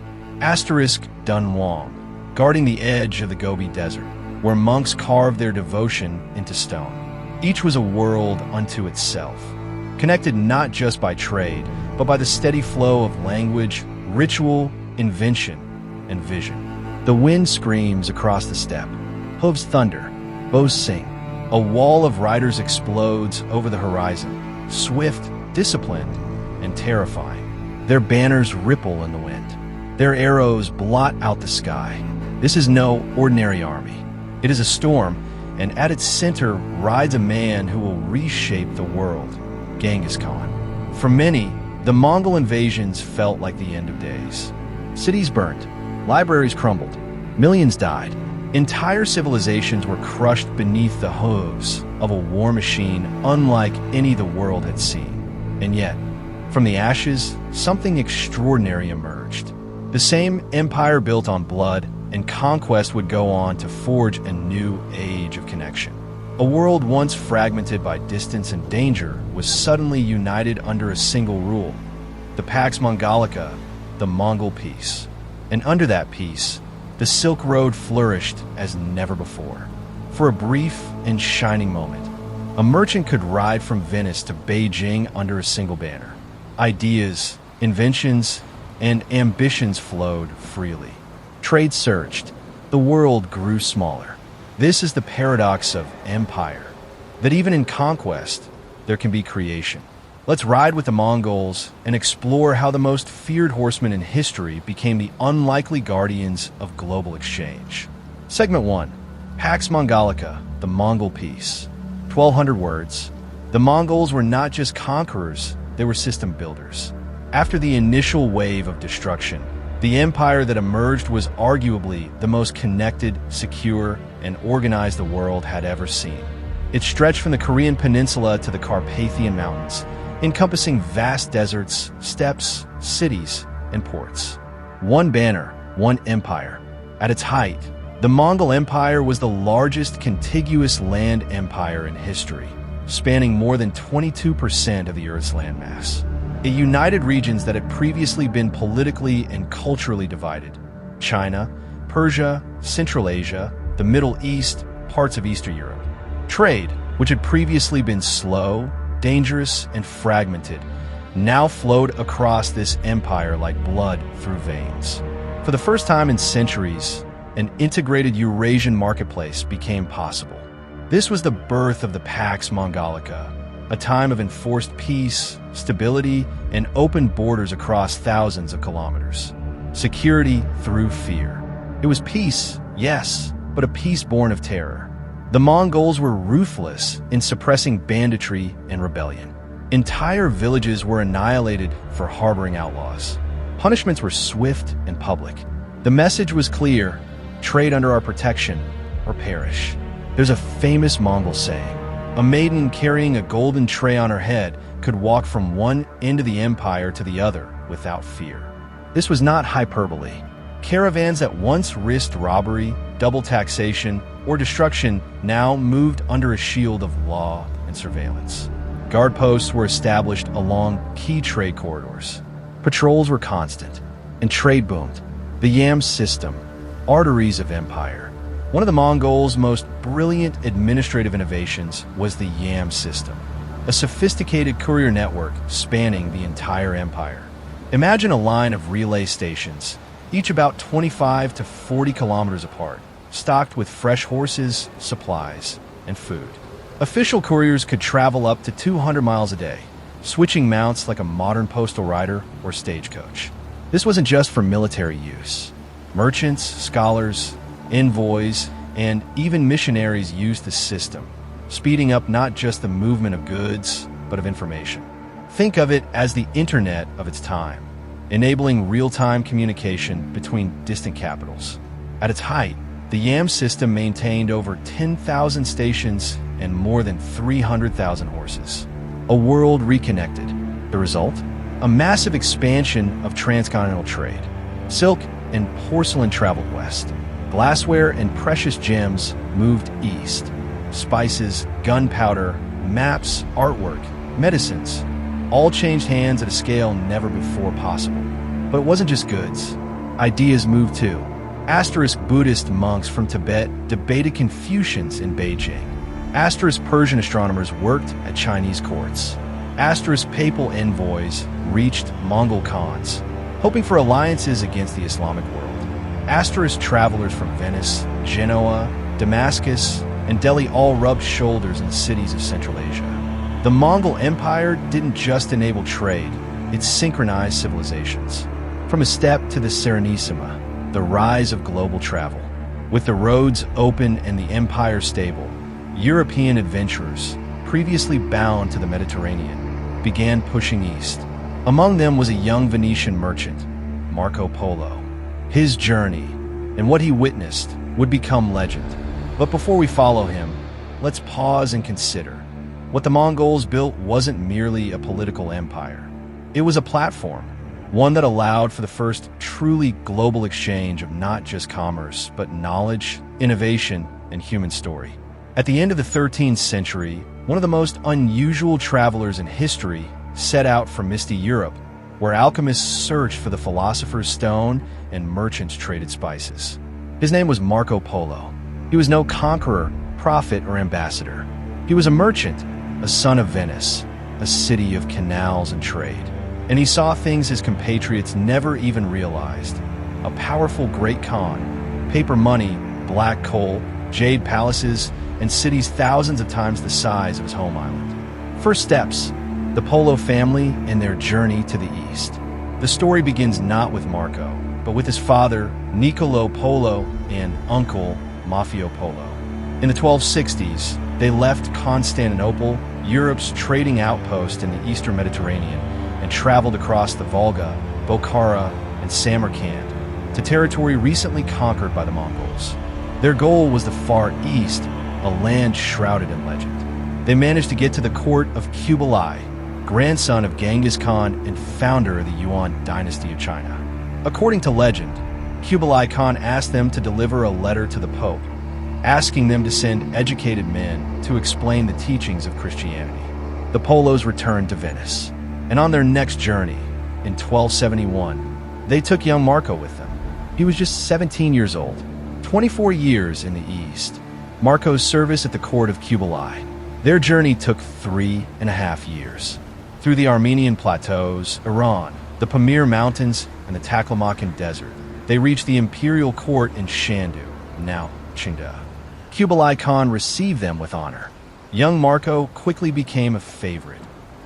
Asterisk Dunhuang, guarding the edge of the Gobi Desert, where monks carved their devotion into stone. Each was a world unto itself, connected not just by trade, but by the steady flow of language, ritual, invention, and vision. The wind screams across the steppe, hooves thunder, bows sing. A wall of riders explodes over the horizon, swift, disciplined, and terrifying. Their banners ripple in the wind. Their arrows blot out the sky. This is no ordinary army. It is a storm, and at its center rides a man who will reshape the world, Genghis Khan. For many, the Mongol invasions felt like the end of days. Cities burned, libraries crumbled, millions died. Entire civilizations were crushed beneath the hooves of a war machine unlike any the world had seen. And yet, from the ashes, something extraordinary emerged. The same empire built on blood and conquest would go on to forge a new age of connection. A world once fragmented by distance and danger was suddenly united under a single rule, the Pax Mongolica, the Mongol peace. And under that peace, the Silk Road flourished as never before. For a brief and shining moment, a merchant could ride from Venice to Beijing under a single banner. Ideas, inventions, and ambitions flowed freely. Trade surged. The world grew smaller. This is the paradox of empire, that even in conquest, there can be creation. Let's ride with the Mongols and explore how the most feared horsemen in history became the unlikely guardians of global exchange. Segment 1. Pax Mongolica, the Mongol Peace. 1,200 words. The Mongols were not just conquerors, they were system builders. After the initial wave of destruction, the empire that emerged was arguably the most connected, secure, and organized the world had ever seen. It stretched from the Korean peninsula to the Carpathian Mountains, encompassing vast deserts, steppes, cities, and ports. One banner, one empire. At its height, the Mongol Empire was the largest contiguous land empire in history. spanning more than 22% of the Earth's landmass. It united regions that had previously been politically and culturally divided: China, Persia, Central Asia, the Middle East, parts of Eastern Europe. Trade, which had previously been slow, dangerous, and fragmented, now flowed across this empire like blood through veins. For the first time in centuries, an integrated Eurasian marketplace became possible. This was the birth of the Pax Mongolica, a time of enforced peace, stability, and open borders across thousands of kilometers. Security through fear. It was peace, yes, but a peace born of terror. The Mongols were ruthless in suppressing banditry and rebellion. Entire villages were annihilated for harboring outlaws. Punishments were swift and public. The message was clear: trade under our protection or perish. There's a famous Mongol saying: a maiden carrying a golden tray on her head could walk from one end of the empire to the other without fear. This was not hyperbole. Caravans that once risked robbery, double taxation, or destruction now moved under a shield of law and surveillance. Guard posts were established along key trade corridors. Patrols were constant, and trade boomed. The Yam system, arteries of empire. One of the Mongols' most brilliant administrative innovations was the Yam system, a sophisticated courier network spanning the entire empire. Imagine a line of relay stations, each about 25 to 40 kilometers apart, stocked with fresh horses, supplies, and food. Official couriers could travel up to 200 miles a day, switching mounts like a modern postal rider or stagecoach. This wasn't just for military use. Merchants, scholars, envoys, and even missionaries used the system, speeding up not just the movement of goods, but of information. Think of it as the internet of its time, enabling real-time communication between distant capitals. At its height, the Yam system maintained over 10,000 stations and more than 300,000 horses. A world reconnected. The result? A massive expansion of transcontinental trade. Silk and porcelain traveled west. Glassware and precious gems moved east. Spices, gunpowder, maps, artwork, medicines, all changed hands at a scale never before possible. But it wasn't just goods. Ideas moved too. Asterisk Buddhist monks from Tibet debated Confucians in Beijing. Asterisk Persian astronomers worked at Chinese courts. Asterisk papal envoys reached Mongol khans, hoping for alliances against the Islamic world. Asterisk travelers from Venice, Genoa, Damascus, and Delhi all rubbed shoulders in cities of Central Asia. The Mongol Empire didn't just enable trade, it synchronized civilizations. From a steppe to the Serenissima, the rise of global travel. With the roads open and the empire stable, European adventurers, previously bound to the Mediterranean, began pushing east. Among them was a young Venetian merchant, Marco Polo. His journey and what he witnessed would become legend. But before we follow him, let's pause and consider. What the Mongols built wasn't merely a political empire. It was a platform, one that allowed for the first truly global exchange of not just commerce, but knowledge, innovation, and human story. At the end of the 13th century, one of the most unusual travelers in history set out for misty Europe, where alchemists searched for the philosopher's stone and merchants traded spices. His name was Marco Polo. He was no conqueror, prophet, or ambassador. He was a merchant, a son of Venice, a city of canals and trade. And he saw things his compatriots never even realized. A powerful great Khan, paper money, black coal, jade palaces, and cities thousands of times the size of his home island. First steps, the Polo family and their journey to the east. The story begins not with Marco, but with his father, Niccolo Polo, and uncle, Mafio Polo. In the 1260s, they left Constantinople, Europe's trading outpost in the eastern Mediterranean, and traveled across the Volga, Bokhara, and Samarkand to territory recently conquered by the Mongols. Their goal was the Far East, a land shrouded in legend. They managed to get to the court of Kublai, grandson of Genghis Khan and founder of the Yuan dynasty of China. According to legend, Kublai Khan asked them to deliver a letter to the Pope, asking them to send educated men to explain the teachings of Christianity. The Polos returned to Venice, and on their next journey, in 1271, they took young Marco with them. He was just 17 years old, 24 years in the East. Marco's service at the court of Kublai. Their journey took 3.5 years. Through the Armenian plateaus, Iran, the Pamir Mountains, and the Taklamakan Desert, they reached the imperial court in Shandu, now Chengdu. Kublai Khan received them with honor. Young Marco quickly became a favorite.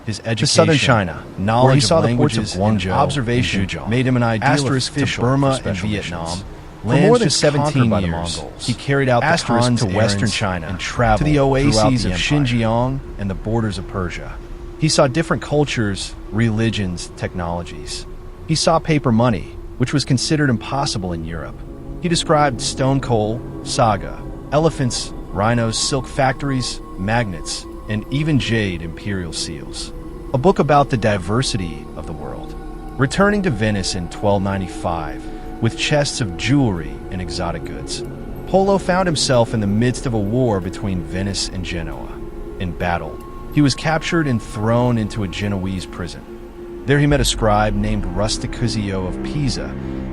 His education, to southern China, knowledge of languages, Guangzhou, observation made him an ideal official to Burma and Vietnam. For more than 17 years, he carried out the Khan's to western China and traveled to the oases of Xinjiang and the borders of Persia. He saw different cultures, religions, technologies. He saw paper money, which was considered impossible in Europe. He described stone coal, saga, elephants, rhinos, silk factories, magnets, and even jade imperial seals. A book about the diversity of the world. Returning to Venice in 1295, with chests of jewelry and exotic goods, Polo found himself in the midst of a war between Venice and Genoa. In battle, he was captured and thrown into a Genoese prison. There he met a scribe named Rusticuzio of Pisa,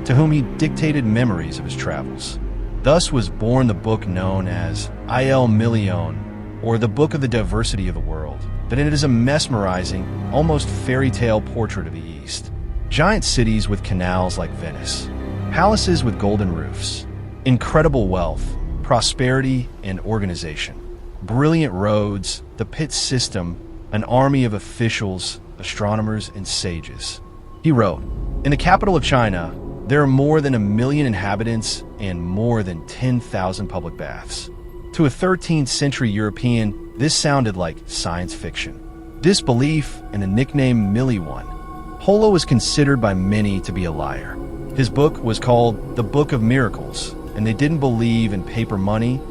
to whom he dictated memories of his travels. Thus was born the book known as Il Milione, or the Book of the Diversity of the World. But it is a mesmerizing, almost fairy tale portrait of the East. Giant cities with canals like Venice, palaces with golden roofs, incredible wealth, prosperity, and organization, brilliant roads, the pit system, an army of officials, astronomers, and sages. He wrote, "In the capital of China, there are more than 1 million inhabitants and more than 10,000 public baths." To a 13th century European, this sounded like science fiction. Disbelief and the nickname Milione. Polo was considered by many to be a liar. His book was called The Book of Miracles, and they didn't believe in paper money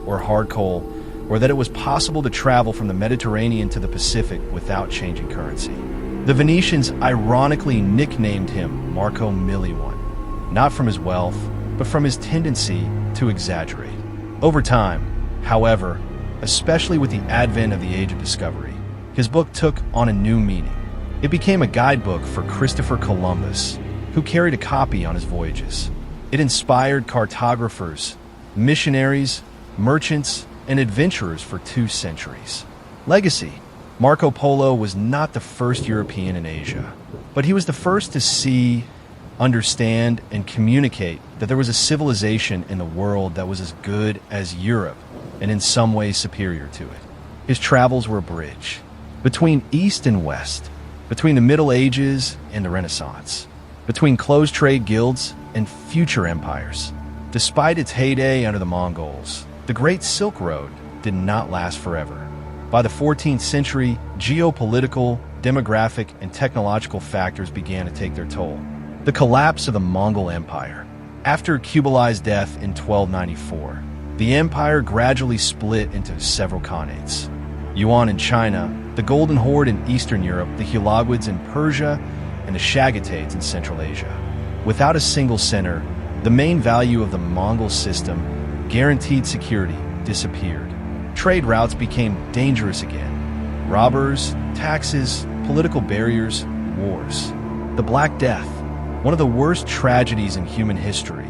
or hard coal, or that it was possible to travel from the Mediterranean to the Pacific without changing currency. The Venetians ironically nicknamed him Marco Milione, not from his wealth, but from his tendency to exaggerate. Over time, however, especially with the advent of the Age of Discovery, his book took on a new meaning. It became a guidebook for Christopher Columbus, who carried a copy on his voyages. It inspired cartographers, missionaries, merchants, and adventurers for 2 centuries. Legacy. Marco Polo was not the first European in Asia, but he was the first to see, understand, and communicate that there was a civilization in the world that was as good as Europe, and in some ways superior to it. His travels were a bridge between East and West, between the Middle Ages and the Renaissance, between closed trade guilds and future empires. Despite its heyday under the Mongols, the Great Silk Road did not last forever. By the 14th century, geopolitical, demographic, and technological factors began to take their toll. The collapse of the Mongol Empire. After Kublai's death in 1294, the empire gradually split into several khanates. Yuan in China, the Golden Horde in Eastern Europe, the Hulaguids in Persia, and the Shagatades in Central Asia. Without a single center, the main value of the Mongol system, guaranteed security, disappeared. Trade routes became dangerous again. Robbers, taxes, political barriers, wars. The Black Death, one of the worst tragedies in human history,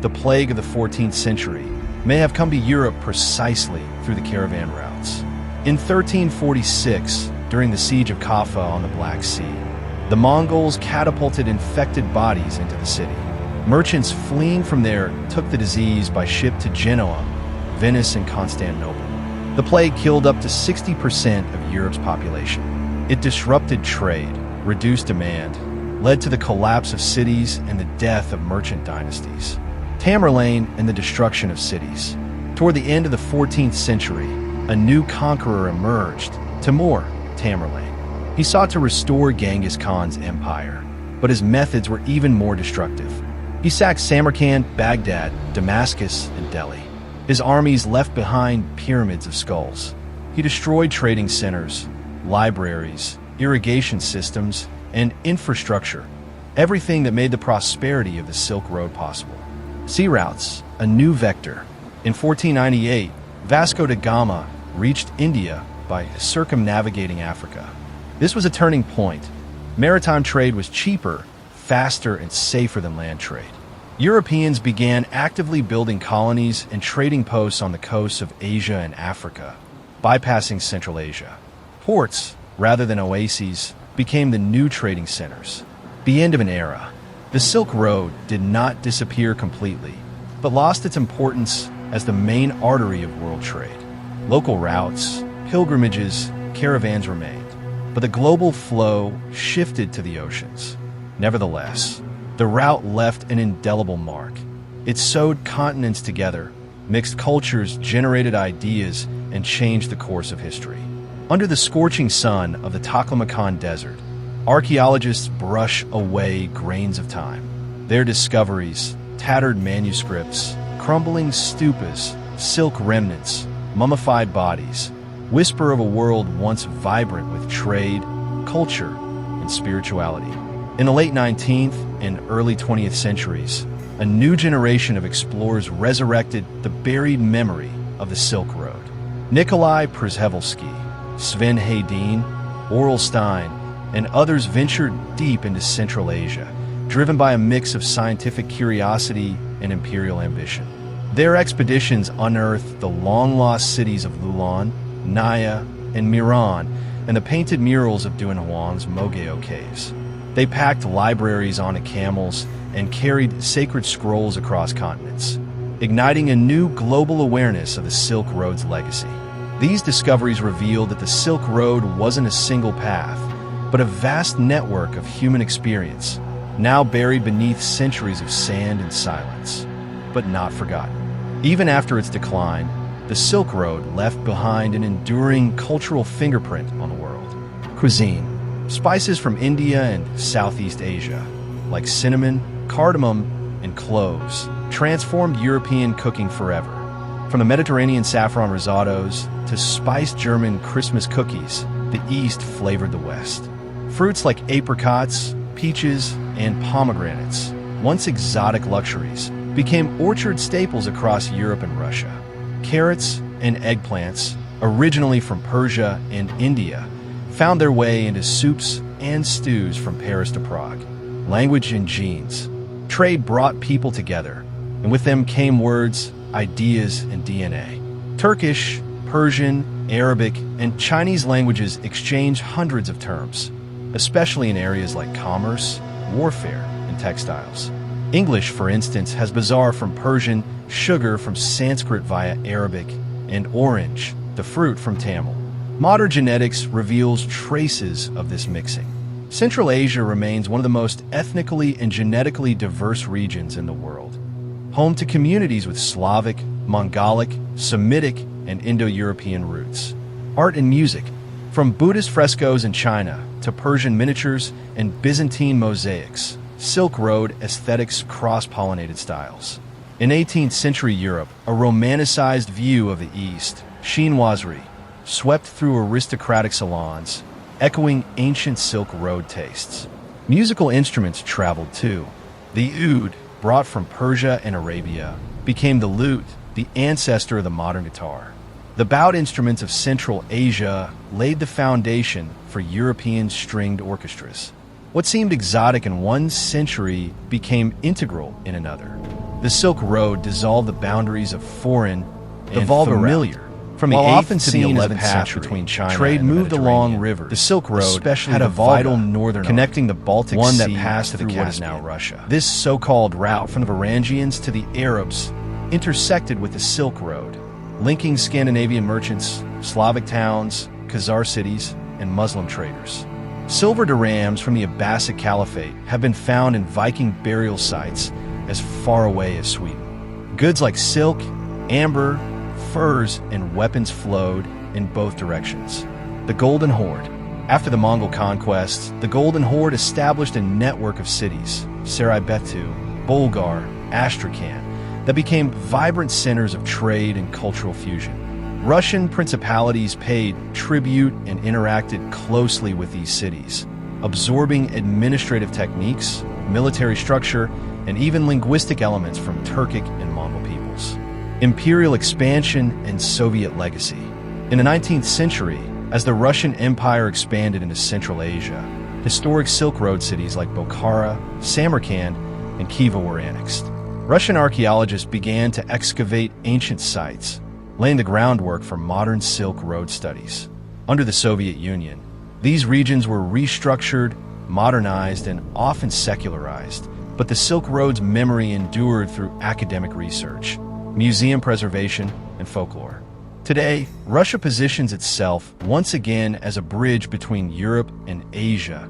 the plague of the 14th century, may have come to Europe precisely through the caravan routes. In 1346, during the siege of Kaffa on the Black Sea, the Mongols catapulted infected bodies into the city. Merchants fleeing from there took the disease by ship to Genoa, Venice, and Constantinople. The plague killed up to 60% of Europe's population. It disrupted trade, reduced demand, led to the collapse of cities and the death of merchant dynasties. Tamerlane and the destruction of cities. Toward the end of the 14th century, a new conqueror emerged, Timur Tamerlane. He sought to restore Genghis Khan's empire, but his methods were even more destructive. He sacked Samarkand, Baghdad, Damascus, and Delhi. His armies left behind pyramids of skulls. He destroyed trading centers, libraries, irrigation systems, and infrastructure, everything that made the prosperity of the Silk Road possible. Sea routes, a new vector. In 1498, Vasco da Gama reached India by circumnavigating Africa. This was a turning point. Maritime trade was cheaper, faster, and safer than land trade. Europeans began actively building colonies and trading posts on the coasts of Asia and Africa, bypassing Central Asia. Ports, rather than oases, became the new trading centers. The end of an era. The Silk Road did not disappear completely, but lost its importance as the main artery of world trade. Local routes, pilgrimages, caravans remained, but the global flow shifted to the oceans. Nevertheless, the route left an indelible mark. It sewed continents together, mixed cultures, generated ideas, and changed the course of history. Under the scorching sun of the Taklamakan Desert, archaeologists brush away grains of time. Their discoveries, tattered manuscripts, crumbling stupas, silk remnants, mummified bodies, whisper of a world once vibrant with trade, culture, and spirituality. In the late 19th and early 20th centuries, a new generation of explorers resurrected the buried memory of the Silk Road. Nikolai Przhevalsky, Sven Hedin, Oral Stein, and others ventured deep into Central Asia, driven by a mix of scientific curiosity and imperial ambition. Their expeditions unearthed the long-lost cities of Lulan, Naya, and Miran, and the painted murals of Dunhuang's Mogeo caves. They packed libraries onto camels and carried sacred scrolls across continents, igniting a new global awareness of the Silk Road's legacy. These discoveries revealed that the Silk Road wasn't a single path, but a vast network of human experience, now buried beneath centuries of sand and silence, but not forgotten. Even after its decline, the Silk Road left behind an enduring cultural fingerprint on the world. Cuisine. Spices from India and Southeast Asia, like cinnamon, cardamom, and cloves, transformed European cooking forever. From the Mediterranean saffron risottos to spiced German Christmas cookies, the East flavored the West. Fruits like apricots, peaches, and pomegranates, once exotic luxuries, became orchard staples across Europe and Russia. Carrots and eggplants, originally from Persia and India, found their way into soups and stews from Paris to Prague. Language and genes. Trade brought people together, and with them came words, ideas, and DNA. Turkish, Persian, Arabic, and Chinese languages exchanged hundreds of terms, especially in areas like commerce, warfare, and textiles. English, for instance, has bazaar from Persian, sugar from Sanskrit via Arabic, and orange, the fruit, from Tamil. Modern genetics reveals traces of this mixing. Central Asia remains one of the most ethnically and genetically diverse regions in the world, home to communities with Slavic, Mongolic, Semitic, and Indo-European roots. Art and music, from Buddhist frescoes in China to Persian miniatures and Byzantine mosaics, Silk Road aesthetics cross-pollinated styles. In 18th century Europe, a romanticized view of the East, chinoiserie, swept through aristocratic salons, echoing ancient Silk Road tastes. Musical instruments traveled too. The oud, brought from Persia and Arabia, became the lute, the ancestor of the modern guitar. The bowed instruments of Central Asia laid the foundation for European stringed orchestras. What seemed exotic in one century became integral in another. The Silk Road dissolved the boundaries of foreign and familiar. From the 8th to the 11th century, between China trade moved along rivers. The Silk Road had a vital northern connecting the Baltic Sea, that passed through what is now Russia. This so-called route from the Varangians to the Arabs intersected with the Silk Road, linking Scandinavian merchants, Slavic towns, Khazar cities, and Muslim traders. Silver dirhams from the Abbasid Caliphate have been found in Viking burial sites as far away as Sweden. Goods like silk, amber, furs, and weapons flowed in both directions. The Golden Horde. After the Mongol conquests, the Golden Horde established a network of cities, Saraybetu, Bulgar, Astrakhan, that became vibrant centers of trade and cultural fusion. Russian principalities paid tribute and interacted closely with these cities, absorbing administrative techniques, military structure, and even linguistic elements from Turkic and Mongol peoples. imperial expansion, and Soviet legacy. In the 19th century, as the Russian Empire expanded into Central Asia, historic Silk Road cities like Bokhara, Samarkand, and Khiva were annexed. Russian archaeologists began to excavate ancient sites, laying the groundwork for modern Silk Road studies. Under the Soviet Union, these regions were restructured, modernized, and often secularized, but the Silk Road's memory endured through academic research, museum preservation, and folklore. Today, Russia positions itself once again as a bridge between Europe and Asia,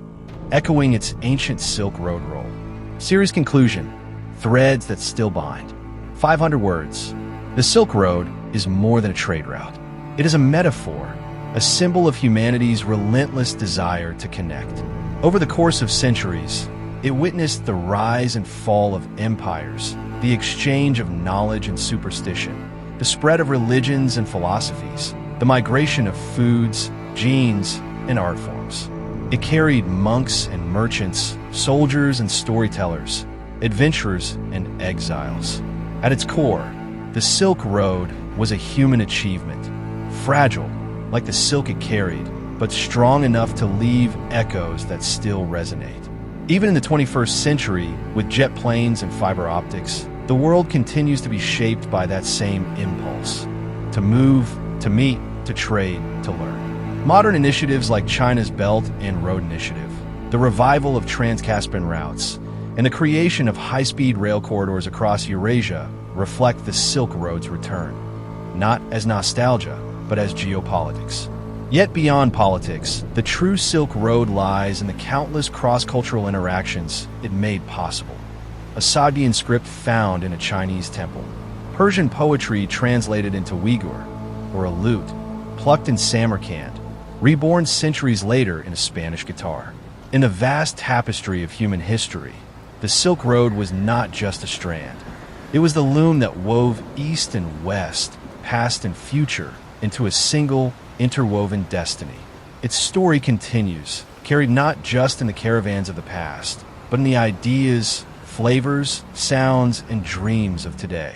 echoing its ancient Silk Road role. Series conclusion: threads that still bind. 500 words. The Silk Road is more than a trade route. It is a metaphor, a symbol of humanity's relentless desire to connect. Over the course of centuries, it witnessed the rise and fall of empires, the exchange of knowledge and superstition, the spread of religions and philosophies, the migration of foods, genes, and art forms. It carried monks and merchants, soldiers and storytellers, adventurers and exiles. At its core, the Silk Road was a human achievement, fragile, like the silk it carried, but strong enough to leave echoes that still resonate. Even in the 21st century, with jet planes and fiber optics, the world continues to be shaped by that same impulse: to move, to meet, to trade, to learn. Modern initiatives like China's Belt and Road Initiative, the revival of Trans-Caspian routes, and the creation of high-speed rail corridors across Eurasia reflect the Silk Road's return, not as nostalgia, but as geopolitics. Yet beyond politics, the true Silk Road lies in the countless cross-cultural interactions it made possible. A Sogdian script found in a Chinese temple, Persian poetry translated into Uyghur, or a lute plucked in Samarkand, reborn centuries later in a Spanish guitar. In the vast tapestry of human history, the Silk Road was not just a strand. It was the loom that wove east and west, past and future, into a single, interwoven destiny. Its story continues, carried not just in the caravans of the past, but in the ideas, flavors, sounds, and dreams of today.